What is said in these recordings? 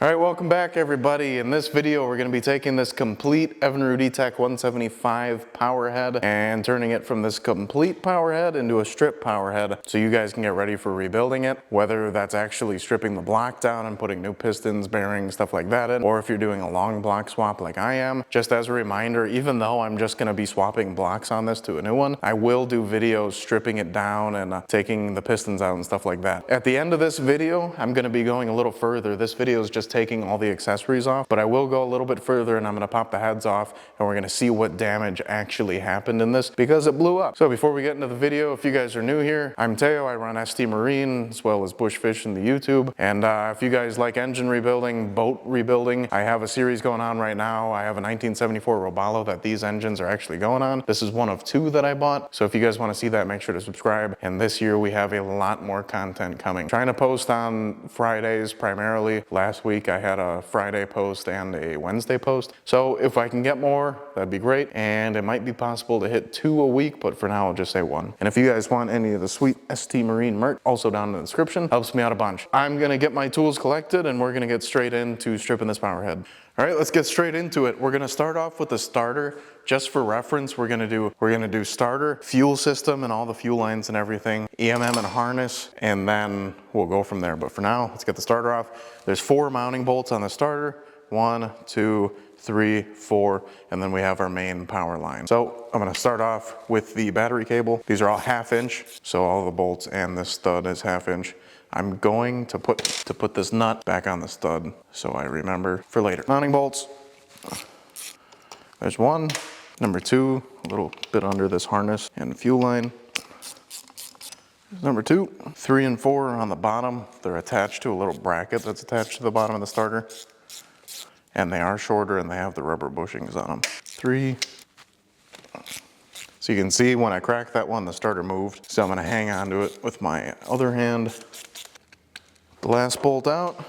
All right, welcome back everybody. In this video, we're gonna be taking this complete Evinrude ETEC 175 power head and turning it from this complete power head into a strip power head so you guys can get ready for rebuilding it, whether that's actually stripping the block down and putting new pistons, bearings, stuff like that in, or if you're doing a long block swap like I am. Just as a reminder, even though I'm just gonna be swapping blocks on this to a new one, I will do videos stripping it down and taking the pistons out and stuff like that. At the end of this video, I'm gonna be going a little further. This video is just taking all the accessories off, but I will go a little bit further and I'm gonna pop the heads off and we're gonna see what damage actually happened in this because it blew up. So before we get into the video, if you guys are new here, I'm Teo. I run ST Marine as well as Bushfish in the YouTube. And if you guys like engine rebuilding, boat rebuilding, I have a series going on right now. I have a 1974 Robalo that these engines are actually going on. This is one of two that I bought. So if you guys wanna see that, make sure to subscribe. And this year we have a lot more content coming. Trying to post on Fridays primarily. Last week I had a Friday post and a Wednesday post. So if I can get more, that'd be great. And it might be possible to hit 2 a week, but for now I'll just say 1. And if you guys want any of the sweet ST Marine merch, also down in the description, helps me out a bunch. I'm gonna get my tools collected and we're gonna get straight into stripping this power head. All right, let's get straight into it. We're gonna start off with the starter. Just for reference, we're gonna do starter, fuel system and all the fuel lines and everything, EMM and harness, and then we'll go from there. But for now, let's get the starter off. There's 4 mounting bolts on the starter. 1, 2, 3, 4, and then we have our main power line. So I'm gonna start off with the battery cable. These are all 1/2 inch, so all the bolts and this stud is 1/2 inch. I'm going to put this nut back on the stud so I remember for later. Mounting bolts. There's 1. Number 2, a little bit under this harness and fuel line. There's number 2. 3 and 4 are on the bottom. They're attached to a little bracket that's attached to the bottom of the starter. And they are shorter and they have the rubber bushings on them. 3. So you can see when I cracked that one, the starter moved. So I'm gonna hang on to it with my other hand. The last bolt out.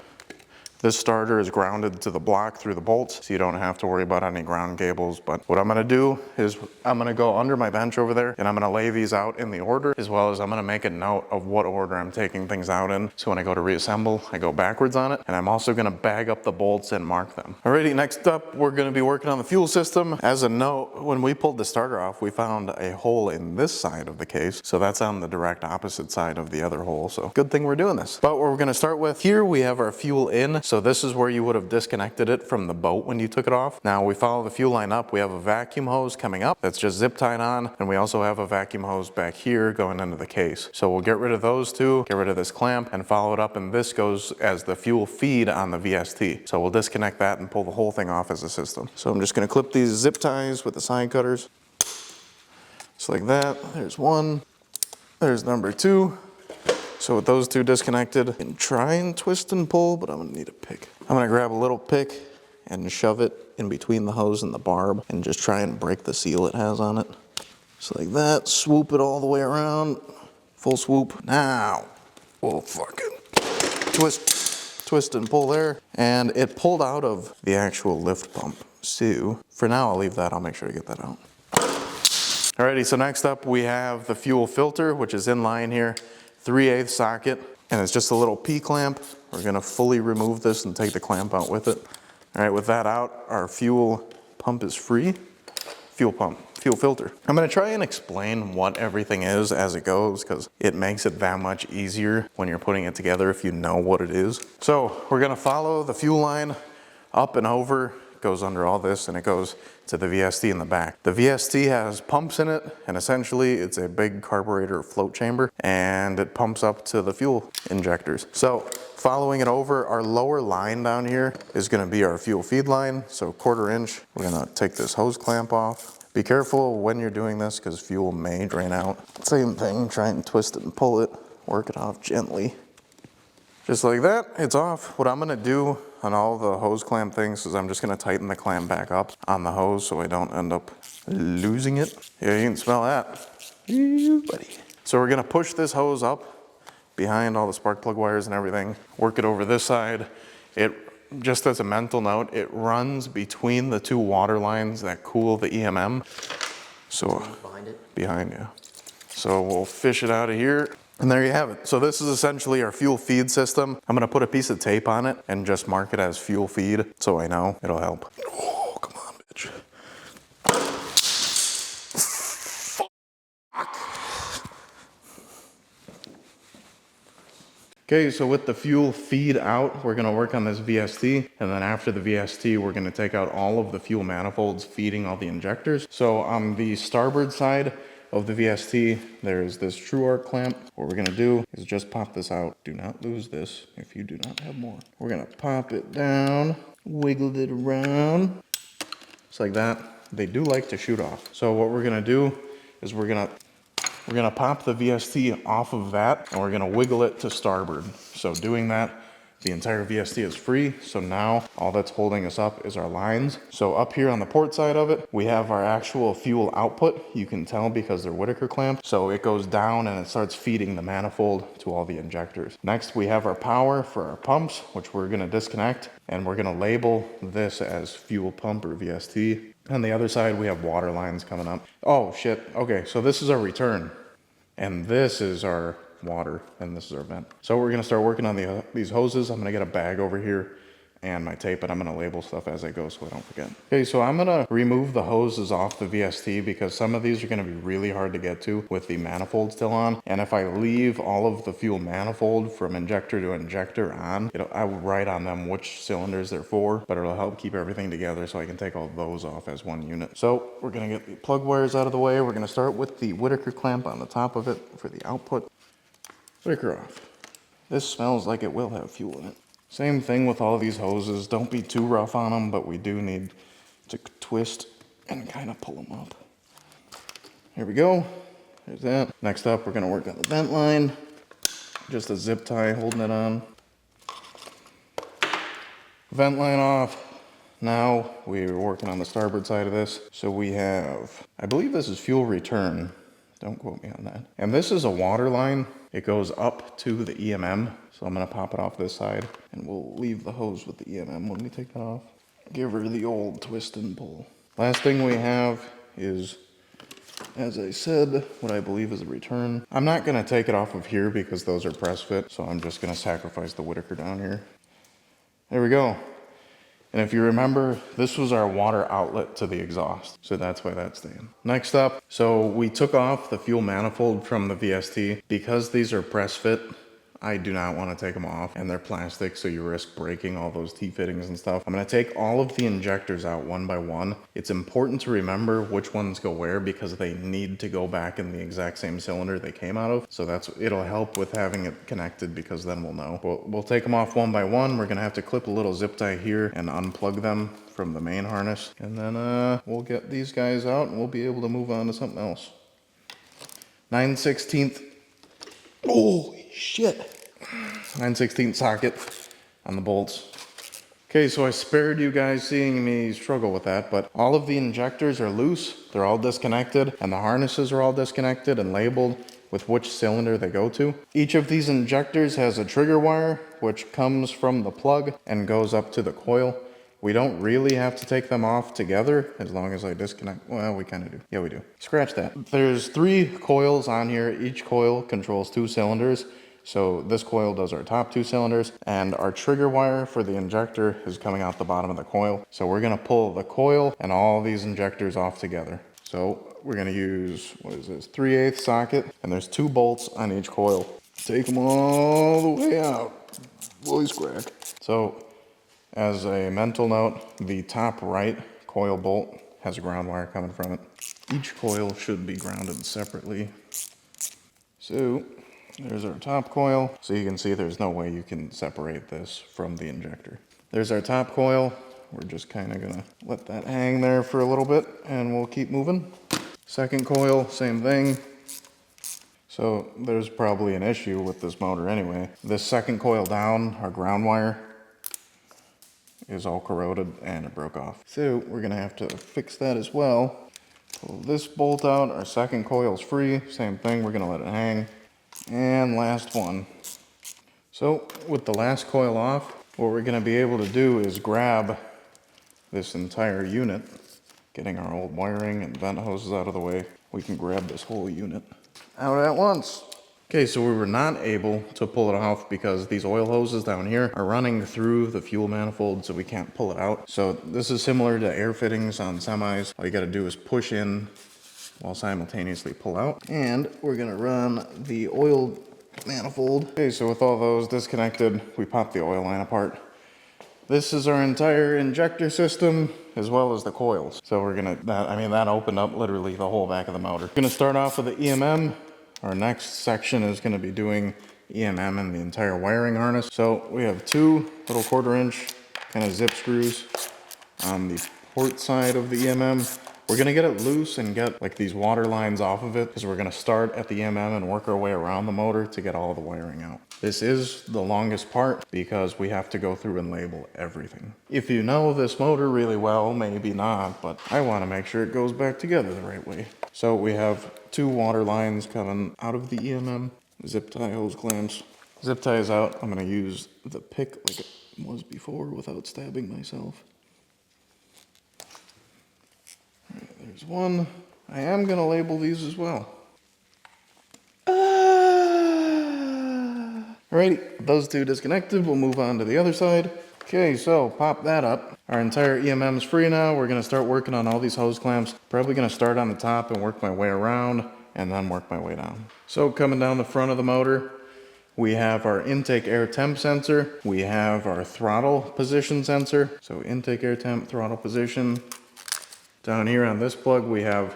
This starter is grounded to the block through the bolts, so you don't have to worry about any ground cables. But what I'm gonna do is I'm gonna go under my bench over there and I'm gonna lay these out in the order, as well as I'm gonna make a note of what order I'm taking things out in. So when I go to reassemble, I go backwards on it. And I'm also gonna bag up the bolts and mark them. Alrighty, next up, we're gonna be working on the fuel system. As a note, when we pulled the starter off, we found a hole in this side of the case. So that's on the direct opposite side of the other hole. So good thing we're doing this. But what we're gonna start with here, we have our fuel in. So this is where you would have disconnected it from the boat when you took it off. Now we follow the fuel line up. We have a vacuum hose coming up that's just zip tied on. And we also have a vacuum hose back here going into the case. So we'll get rid of those two, get rid of this clamp and follow it up. And this goes as the fuel feed on the VST. So we'll disconnect that and pull the whole thing off as a system. So I'm just gonna clip these zip ties with the side cutters. Just like that. There's 1. There's number 2. So with those 2 disconnected, I can try and twist and pull, but I'm gonna need a pick. I'm gonna grab a little pick and shove it in between the hose and the barb and just try and break the seal it has on it. So like that, swoop it all the way around, full swoop. Now, we'll fucking twist and pull there. And it pulled out of the actual lift pump. So for now, I'll leave that, I'll make sure to get that out. Alrighty, so next up we have the fuel filter, which is in line here. 3/8 socket, and it's just a little P-clamp. We're gonna fully remove this and take the clamp out with it. All right, with that out, our fuel pump is free. Fuel filter. I'm gonna try and explain what everything is as it goes, because it makes it that much easier when you're putting it together if you know what it is. So we're gonna follow the fuel line up and over. It goes under all this and it goes to the VST in the back. The VST has pumps in it, and essentially it's a big carburetor float chamber, and it pumps up to the fuel injectors. So following it over, our lower line down here is gonna be our fuel feed line. So 1/4 inch, we're gonna take this hose clamp off. Be careful when you're doing this because fuel may drain out. Same thing, try and twist it and pull it, work it off gently. Just like that, it's off. What I'm gonna do on all the hose clamp things is I'm just gonna tighten the clamp back up on the hose so I don't end up losing it. Yeah, you can smell that. Ew, buddy. So we're gonna push this hose up behind all the spark plug wires and everything, work it over this side. It, just as a mental note, it runs between the 2 water lines that cool the EMM. So behind it? Behind, yeah. So we'll fish it out of here. And there you have it. So this is essentially our fuel feed system. I'm gonna put a piece of tape on it and just mark it as fuel feed so I know it'll help. Oh, come on, bitch. Okay, so with the fuel feed out, we're gonna work on this VST, and then after the VST, we're gonna take out all of the fuel manifolds feeding all the injectors. So on the starboard side of the VST, there's this true arc clamp. What we're gonna do is just pop this out. Do not lose this if you do not have more. We're gonna pop it down, wiggle it around, just like that. They do like to shoot off. So what we're gonna do is we're gonna pop the VST off of that and we're gonna wiggle it to starboard. So doing that, the entire VST is free. So now all that's holding us up is our lines. So up here on the port side of it, we have our actual fuel output. You can tell because they're Whittaker clamps. So it goes down and it starts feeding the manifold to all the injectors. Next, we have our power for our pumps, which we're gonna disconnect, and we're gonna label this as fuel pump or VST. On the other side, we have water lines coming up. Oh shit, okay, so this is our return. And this is our water, and this is our vent. So we're gonna start working on these hoses. I'm gonna get a bag over here and my tape, and I'm gonna label stuff as I go so I don't forget. Okay, so I'm gonna remove the hoses off the VST because some of these are gonna be really hard to get to with the manifold still on. And if I leave all of the fuel manifold from injector to injector on, I will write on them which cylinders they're for, but it'll help keep everything together so I can take all those off as one unit. So we're gonna get the plug wires out of the way. We're gonna start with the Whittaker clamp on the top of it for the output. Whittaker off. This smells like it will have fuel in it. Same thing with all these hoses. Don't be too rough on them, but we do need to twist and kind of pull them up. Here we go. There's that. Next up, we're gonna work on the vent line. Just a zip tie holding it on. Vent line off. Now we're working on the starboard side of this. So we have, I believe this is fuel return. Don't quote me on that. And this is a water line. It goes up to the EMM. So I'm gonna pop it off this side and we'll leave the hose with the EMM when we take that off. Give her the old twist and pull. Last thing we have is, as I said, what I believe is a return. I'm not gonna take it off of here because those are press fit. So I'm just gonna sacrifice the Whittaker down here. There we go. And if you remember, this was our water outlet to the exhaust. So that's why that's staying. Next up, so we took off the fuel manifold from the VST. Because these are press fit, I do not want to take them off, and they're plastic, so you risk breaking all those T-fittings and stuff. I'm going to take all of the injectors out one by one. It's important to remember which ones go where because they need to go back in the exact same cylinder they came out of. So it'll help with having it connected because then we'll know. We'll take them off one by one. We're going to have to clip a little zip tie here and unplug them from the main harness. And then we'll get these guys out and we'll be able to move on to something else. 9/16. Holy shit. 9/16 socket on the bolts. Okay, so I spared you guys seeing me struggle with that, but all of the injectors are loose. They're all disconnected, and the harnesses are all disconnected and labeled with which cylinder they go to. Each of these injectors has a trigger wire, which comes from the plug and goes up to the coil. We don't really have to take them off together as long as I disconnect. Well, we kind of do. Yeah, we do. Scratch that. There's 3 coils on here. Each coil controls 2 cylinders. So this coil does our top 2 cylinders, and our trigger wire for the injector is coming out the bottom of the coil. So we're gonna pull the coil and all these injectors off together. So we're gonna use, what is this, 3/8 socket, and there's 2 bolts on each coil. Take them all the way out. Voice crack. So as a mental note, the top right coil bolt has a ground wire coming from it. Each coil should be grounded separately. So there's our top coil. So you can see there's no way you can separate this from the injector. There's our top coil. We're just kind of gonna let that hang there for a little bit and we'll keep moving. Second coil, same thing. So there's probably an issue with this motor anyway. This second coil down, our ground wire, is all corroded and it broke off. So we're gonna have to fix that as well. Pull this bolt out, our second coil's free. Same thing, we're gonna let it hang. And last one. So with the last coil off, what we're gonna be able to do is grab this entire unit, getting our old wiring and vent hoses out of the way. We can grab this whole unit out at once. Okay, so we were not able to pull it off because these oil hoses down here are running through the fuel manifold, so we can't pull it out. So this is similar to air fittings on semis. All you gotta do is push in while simultaneously pull out. And we're gonna run the oil manifold. Okay, so with all those disconnected, we pop the oil line apart. This is our entire injector system, as well as the coils. So we're gonna, that opened up literally the whole back of the motor. We're gonna start off with the EMM. Our next section is gonna be doing EMM and the entire wiring harness. So we have two little 1/4 inch kind of zip screws on the port side of the EMM. We're gonna get it loose and get like these water lines off of it because we're gonna start at the EMM and work our way around the motor to get all the wiring out. This is the longest part because we have to go through and label everything. If you know this motor really well, maybe not, but I wanna make sure it goes back together the right way. So we have two water lines coming out of the EMM, zip tie hose clamps. Zip tie is out. I'm gonna use the pick like it was before without stabbing myself. There's one. I am gonna label these as well. Alrighty, those two disconnected. We'll move on to the other side. Okay, so pop that up. Our entire EMM is free now. We're gonna start working on all these hose clamps. Probably gonna start on the top and work my way around and then work my way down. So coming down the front of the motor, we have our intake air temp sensor. We have our throttle position sensor. So intake air temp, throttle position. Down here on this plug, we have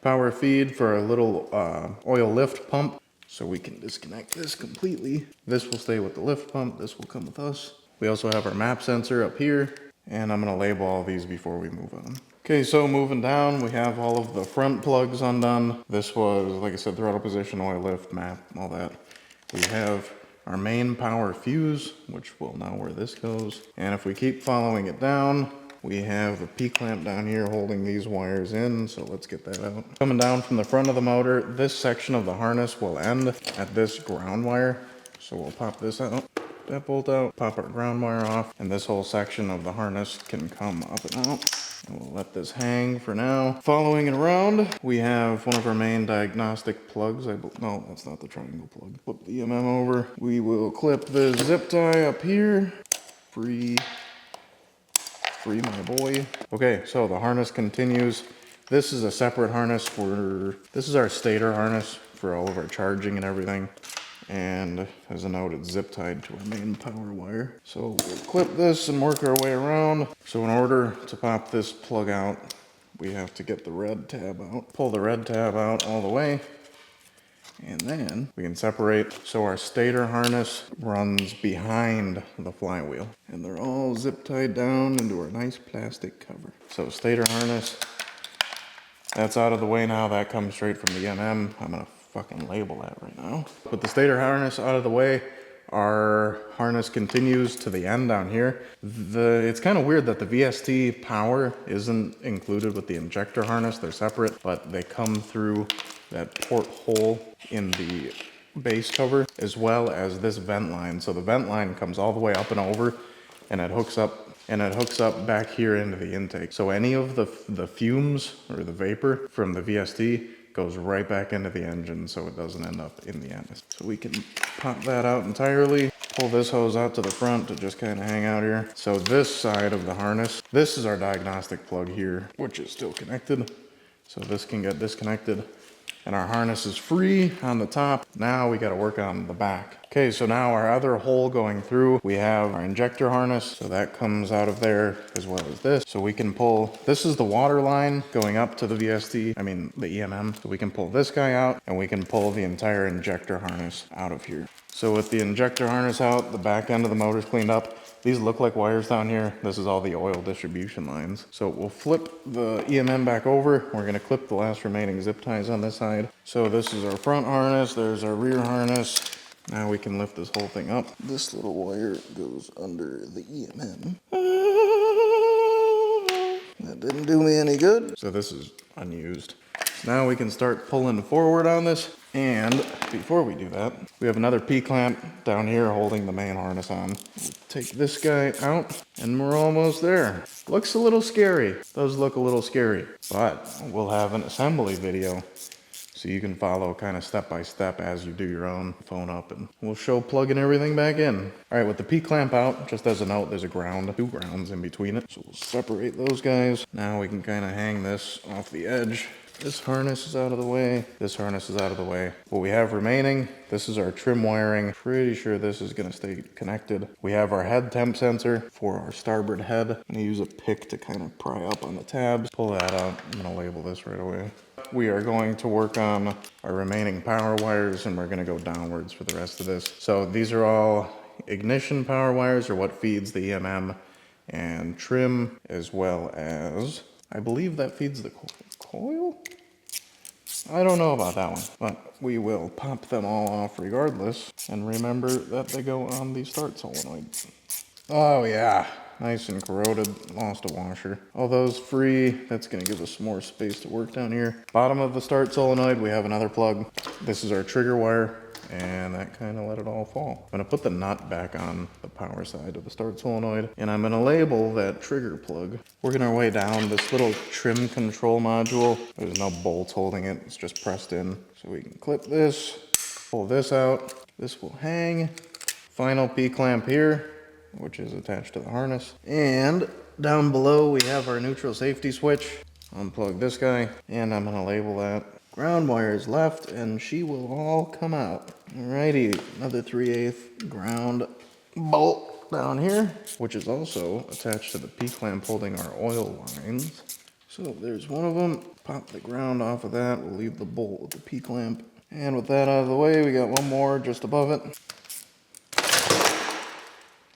power feed for a little oil lift pump. So we can disconnect this completely. This will stay with the lift pump. This will come with us. We also have our map sensor up here. And I'm gonna label all these before we move on. Okay, so moving down, we have all of the front plugs undone. This was, like I said, throttle position, oil lift, map, all that. We have our main power fuse, which will know where this goes. And if we keep following it down, we have a P-clamp down here holding these wires in, so let's get that out. Coming down from the front of the motor, this section of the harness will end at this ground wire. So we'll pop this out, that bolt out, pop our ground wire off, and this whole section of the harness can come up and out. And we'll let this hang for now. Following it around, we have one of our main diagnostic plugs. No, that's not the triangle plug. Flip the EMM over. We will clip the zip tie up here. Free my boy. Okay, so the harness continues. This is a separate harness this is our stator harness for all of our charging and everything. And as a note, it's zip tied to our main power wire. So we'll clip this and work our way around. So in order to pop this plug out, we have to get the red tab out. Pull the red tab out all the way. And then we can separate. So our stator harness runs behind the flywheel. And they're all zip tied down into our nice plastic cover. So stator harness, that's out of the way now. That comes straight from the EMM. I'm gonna fucking label that right now. With the stator harness out of the way, our harness continues to the end down here. It's kind of weird that the VST power isn't included with the injector harness. They're separate, but they come through that port hole in the base cover, as well as this vent line. So the vent line comes all the way up and over, and it hooks up back here into the intake. So any of the fumes or the vapor from the VST goes right back into the engine, so it doesn't end up in the atmosphere. So we can pop that out entirely. Pull this hose out to the front to just kind of hang out here. So this side of the harness, this is our diagnostic plug here, which is still connected. So this can get disconnected. And our harness is free on the top. Now we gotta work on the back. Okay, so now our other hole going through, we have our injector harness. So that comes out of there as well as this. So we can pull, this is the water line going up to the VST, the EMM. So we can pull this guy out and we can pull the entire injector harness out of here. So with the injector harness out, the back end of the motor's cleaned up. These look like wires down here. This is all the oil distribution lines. So we'll flip the EMM back over. We're gonna clip the last remaining zip ties on this side. So this is our front harness, there's our rear harness. Now we can lift this whole thing up. This little wire goes under the EMM. That didn't do me any good. So this is unused. Now we can start pulling forward on this. And before we do that, we have another P-clamp down here holding the main harness on. We'll take this guy out and we're almost there. Looks a little scary. Does look a little scary, but we'll have an assembly video so you can follow kind of step by step as you do your own. Phone up and we'll show plugging everything back in. All right, with the P-clamp out, just as a note, there's a ground, 2 grounds in between it. So we'll separate those guys. Now we can kind of hang this off the edge. This harness is out of the way. This harness is out of the way. What we have remaining, this is our trim wiring. Pretty sure this is gonna stay connected. We have our head temp sensor for our starboard head. I'm gonna use a pick to kind of pry up on the tabs. Pull that out. I'm gonna label this right away. We are going to work on our remaining power wires, and we're gonna go downwards for the rest of this. So these are all ignition power wires, or what feeds the EMM and trim, as well as, I believe that feeds the coil? I don't know about that one, but we will pop them all off regardless. And remember that they go on the start solenoid. Oh yeah, nice and corroded, lost a washer. All those free, that's gonna give us more space to work down here. Bottom of the start solenoid, we have another plug. This is our trigger wire, and that kind of let it all fall. I'm gonna put the nut back on the power side of the start solenoid, and I'm gonna label that trigger plug. Working our way down this little trim control module. There's no bolts holding it, it's just pressed in. So we can clip this, pull this out. This will hang. Final P-clamp here, which is attached to the harness. And down below we have our neutral safety switch. Unplug this guy, and I'm gonna label that ground wires left, and she will all come out. Alrighty, another 3/8 ground bolt down here, which is also attached to the P-clamp holding our oil lines. So there's one of them. Pop the ground off of that. We'll leave the bolt with the P-clamp. And with that out of the way, we got one more just above it.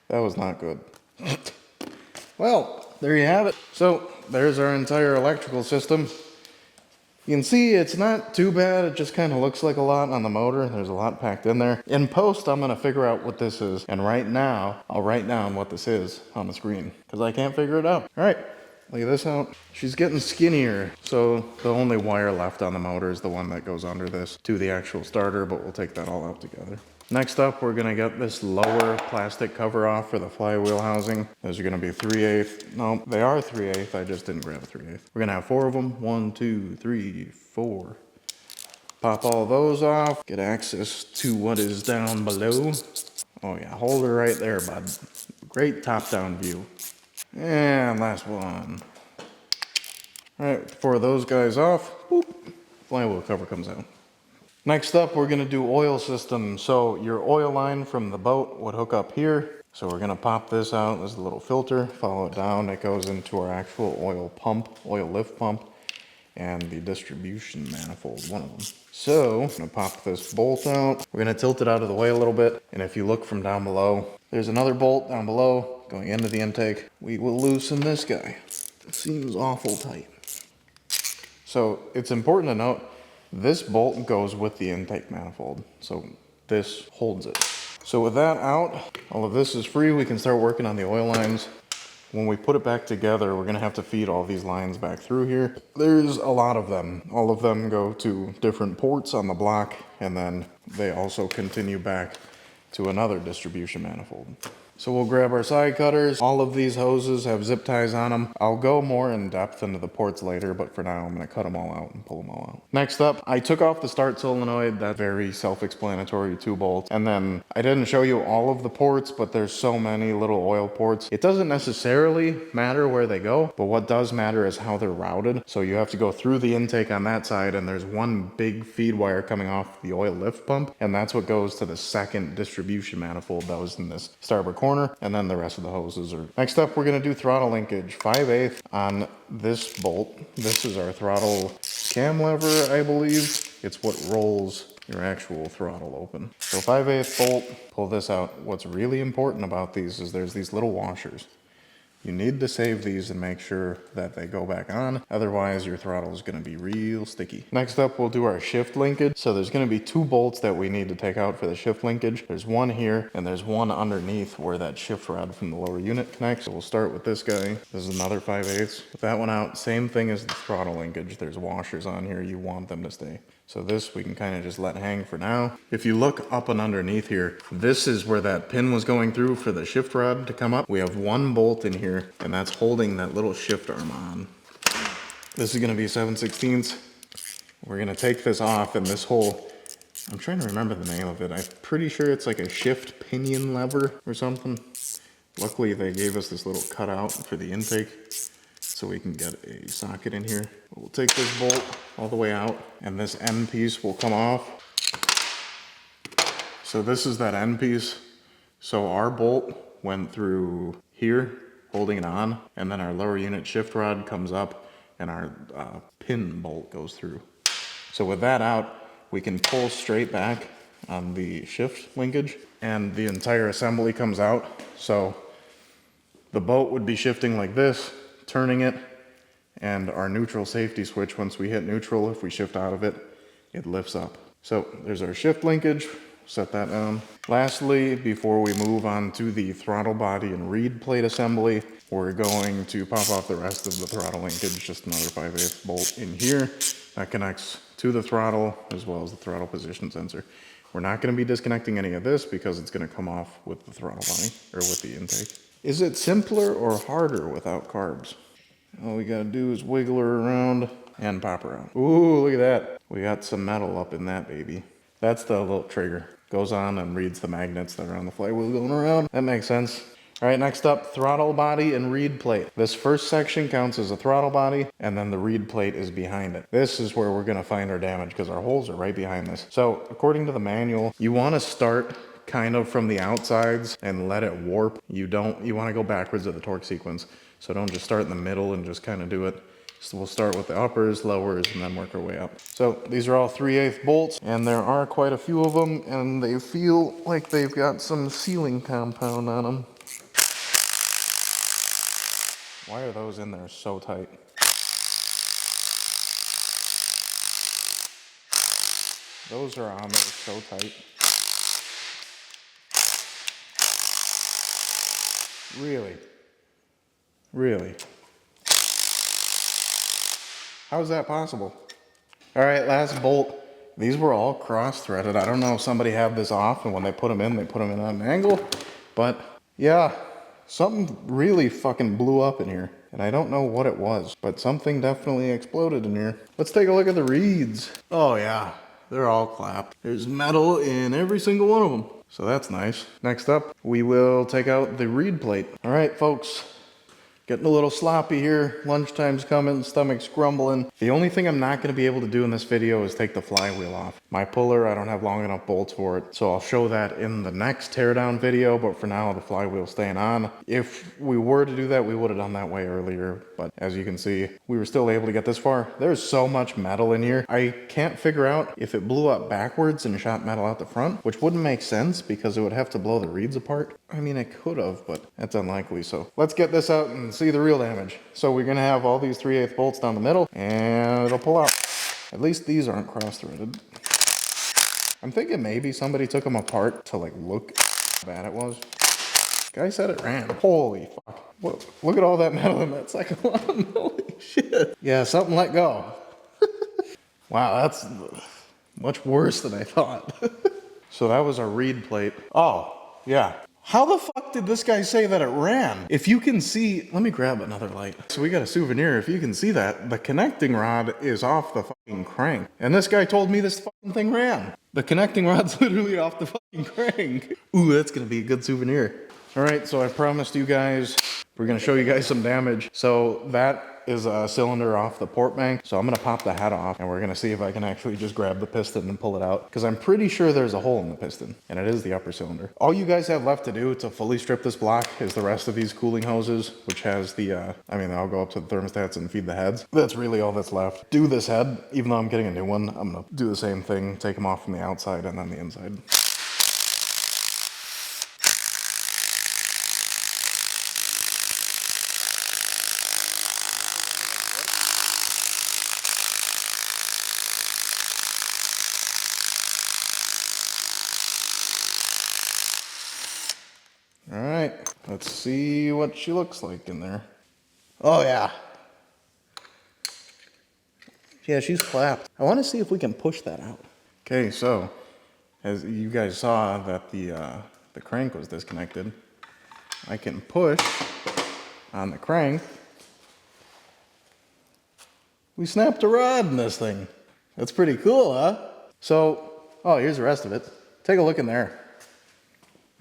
That was not good. Well, there you have it. So there's our entire electrical system. You can see it's not too bad. It just kind of looks like a lot on the motor. There's a lot packed in there. In post, I'm going to figure out what this is. And right now, I'll write down what this is on the screen because I can't figure it out. All right, lay this out. She's getting skinnier. So the only wire left on the motor is the one that goes under this to the actual starter, but we'll take that all out together. Next up, we're gonna get this lower plastic cover off for the flywheel housing. Those are gonna be 3/8. No, they are 3/8. I just didn't grab a 3/8. We're gonna have 4 of them. 1, 2, 3, 4. Pop all those off. Get access to what is down below. Oh yeah, hold her right there, bud. Great top-down view. And last one. All right, 4 of those guys off. Boop. Flywheel cover comes out. Next up, we're gonna do oil system. So your oil line from the boat would hook up here. So we're gonna pop this out. There's a little filter, follow it down. It goes into our actual oil pump, oil lift pump, and the distribution manifold, one of them. So I'm gonna pop this bolt out. We're gonna tilt it out of the way a little bit. And if you look from down below, there's another bolt down below going into the intake. We will loosen this guy. It seems awful tight. So it's important to note, this bolt goes with the intake manifold, so this holds it. So with that out, all of this is free. We can start working on the oil lines. When we put it back together, we're gonna have to feed all these lines back through here. There's a lot of them. All of them go to different ports on the block, and then they also continue back to another distribution manifold. So we'll grab our side cutters. All of these hoses have zip ties on them. I'll go more in depth into the ports later, but for now I'm gonna cut them all out and pull them all out. Next up, I took off the start solenoid, that very self-explanatory 2 bolts. And then I didn't show you all of the ports, but there's so many little oil ports. It doesn't necessarily matter where they go, but what does matter is how they're routed. So you have to go through the intake on that side, and there's one big feed wire coming off the oil lift pump, and that's what goes to the second distribution manifold that was in this starboard corner. And then the rest of the hoses are. Next up, we're gonna do throttle linkage, 5/8 on this bolt. This is our throttle cam lever, I believe. It's what rolls your actual throttle open. So 5/8 bolt, pull this out. What's really important about these is there's these little washers. You need to save these and make sure that they go back on. Otherwise, your throttle is going to be real sticky. Next up, we'll do our shift linkage. So there's going to be 2 bolts that we need to take out for the shift linkage. There's one here, and there's one underneath where that shift rod from the lower unit connects. So we'll start with this guy. This is another 5/8. Put that one out. Same thing as the throttle linkage. There's washers on here. You want them to stay. So this we can kind of just let hang for now. If you look up and underneath here, this is where that pin was going through for the shift rod to come up. We have 1 bolt in here, and that's holding that little shift arm on. This is gonna be 7/16. We're gonna take this off, and this whole, I'm trying to remember the name of it. I'm pretty sure it's like a shift pinion lever or something. Luckily, they gave us this little cutout for the intake so we can get a socket in here. We'll take this bolt all the way out, and this end piece will come off. So this is that end piece. So our bolt went through here, holding it on, and then our lower unit shift rod comes up, and our pin bolt goes through. So with that out, we can pull straight back on the shift linkage, and the entire assembly comes out. So the boat would be shifting like this, turning it, and our neutral safety switch, once we hit neutral, if we shift out of it, it lifts up. So there's our shift linkage, set that down. Lastly, before we move on to the throttle body and reed plate assembly, we're going to pop off the rest of the throttle linkage, just another 5/8 bolt in here. That connects to the throttle as well as the throttle position sensor. We're not going to be disconnecting any of this because it's going to come off with the throttle body, or with the intake. Is it simpler or harder without carbs? All we gotta do is wiggle her around and pop her out. Ooh, look at that. We got some metal up in that baby. That's the little trigger. Goes on and reads the magnets that are on the flywheel going around. That makes sense. All right, next up, throttle body and reed plate. This first section counts as a throttle body, and then the reed plate is behind it. This is where we're gonna find our damage because our holes are right behind this. So according to the manual, you wanna start kind of from the outsides and let it warp. You wanna go backwards of the torque sequence. So don't just start in the middle and just kind of do it. So we'll start with the uppers, lowers, and then work our way up. So these are all 3/8 bolts, and there are quite a few of them, and they feel like they've got some sealing compound on them. Why are those in there so tight? Those are on there so tight. Really? Really? How is that possible? All right, last bolt. These were all cross-threaded. I don't know if somebody had this off, and when they put them in at an angle. But yeah, something really fucking blew up in here. And I don't know what it was, but something definitely exploded in here. Let's take a look at the reeds. Oh yeah, they're all clapped. There's metal in every single one of them. So that's nice. Next up, we will take out the reed plate. All right, folks. Getting a little sloppy here. Lunchtime's coming, stomach's grumbling. The only thing I'm not going to be able to do in this video is take the flywheel off. My puller, I don't have long enough bolts for it, so I'll show that in the next teardown video, but for now, the flywheel's staying on. If we were to do that, we would have done that way earlier, but as you can see, we were still able to get this far. There's so much metal in here. I can't figure out if it blew up backwards and shot metal out the front, which wouldn't make sense because it would have to blow the reeds apart. I mean, it could have, but that's unlikely, so let's get this out and see the real damage. So we're gonna have all these 3/8 bolts down the middle, and it'll pull out. At least these aren't cross-threaded. I'm thinking maybe somebody took them apart to like look how bad it was. Guy said it ran. Holy fuck. Look at all that metal in that second one. Holy shit. Yeah, something let go. Wow, that's much worse than I thought. So that was our reed plate. Oh, yeah. How the fuck did this guy say that it ran? If you can see, let me grab another light. So we got a souvenir. If you can see that, the connecting rod is off the fucking crank. And this guy told me this fucking thing ran. The connecting rod's literally off the fucking crank. Ooh, that's gonna be a good souvenir. All right, so I promised you guys, we're gonna show you guys some damage. So that is a cylinder off the port bank. So I'm gonna pop the head off and we're gonna see if I can actually just grab the piston and pull it out. Because I'm pretty sure there's a hole in the piston and it is the upper cylinder. All you guys have left to do to fully strip this block is the rest of these cooling hoses, which has the, I'll go up to the thermostats and feed the heads. That's really all that's left. Do this head, even though I'm getting a new one, I'm gonna do the same thing, take them off from the outside and then the inside. All right, let's see what she looks like in there. Oh yeah. Yeah, she's clapped. I want to see if we can push that out. Okay, so as you guys saw that the crank was disconnected, I can push on the crank. We snapped a rod in this thing. That's pretty cool, huh? So, oh, here's the rest of it. Take a look in there.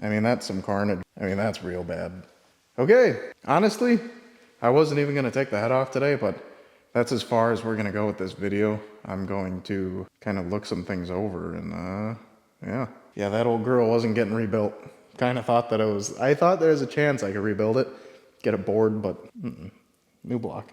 I mean, that's some carnage. I mean, that's real bad. Okay, honestly, I wasn't even gonna take the head off today, but that's as far as we're gonna go with this video. I'm going to kind of look some things over and yeah. Yeah, that old girl wasn't getting rebuilt. Kind of thought that I thought there was a chance I could rebuild it, get it bored, but new block.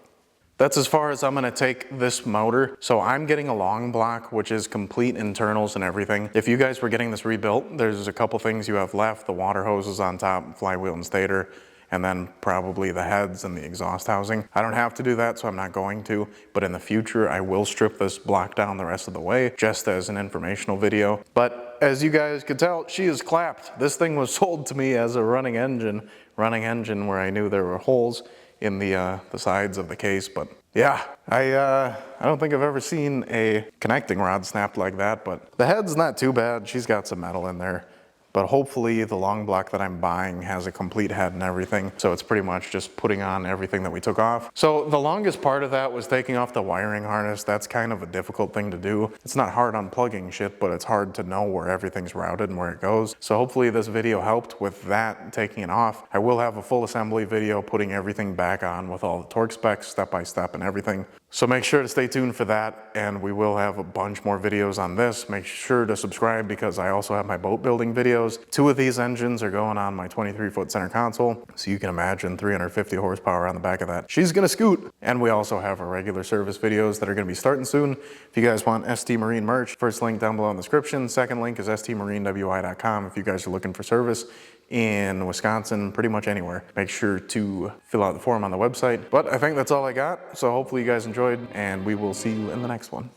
That's as far as I'm gonna take this motor. So I'm getting a long block, which is complete internals and everything. If you guys were getting this rebuilt, there's a couple things you have left. The water hoses on top, flywheel and stator, and then probably the heads and the exhaust housing. I don't have to do that, so I'm not going to, but in the future, I will strip this block down the rest of the way, just as an informational video. But as you guys could tell, she is clapped. This thing was sold to me as a running engine where I knew there were holes in the sides of the case, but yeah, I don't think I've ever seen a connecting rod snapped like that, but the head's not too bad. She's got some metal in there, but hopefully the long block that I'm buying has a complete head and everything. So it's pretty much just putting on everything that we took off. So the longest part of that was taking off the wiring harness. That's kind of a difficult thing to do. It's not hard unplugging shit, but it's hard to know where everything's routed and where it goes. So hopefully this video helped with that, taking it off. I will have a full assembly video putting everything back on with all the torque specs, step by step and everything. So make sure to stay tuned for that, and we will have a bunch more videos on this. Make sure to subscribe because I also have my boat building videos. 2 of these engines are going on my 23-foot center console, so you can imagine 350 horsepower on the back of that. She's gonna scoot. And we also have our regular service videos that are gonna be starting soon. If you guys want ST Marine merch, first link down below in the description. Second link is stmarinewi.com if you guys are looking for service in Wisconsin, pretty much anywhere. Make sure to fill out the form on the website. But I think that's all I got. So hopefully you guys enjoyed, and we will see you in the next one.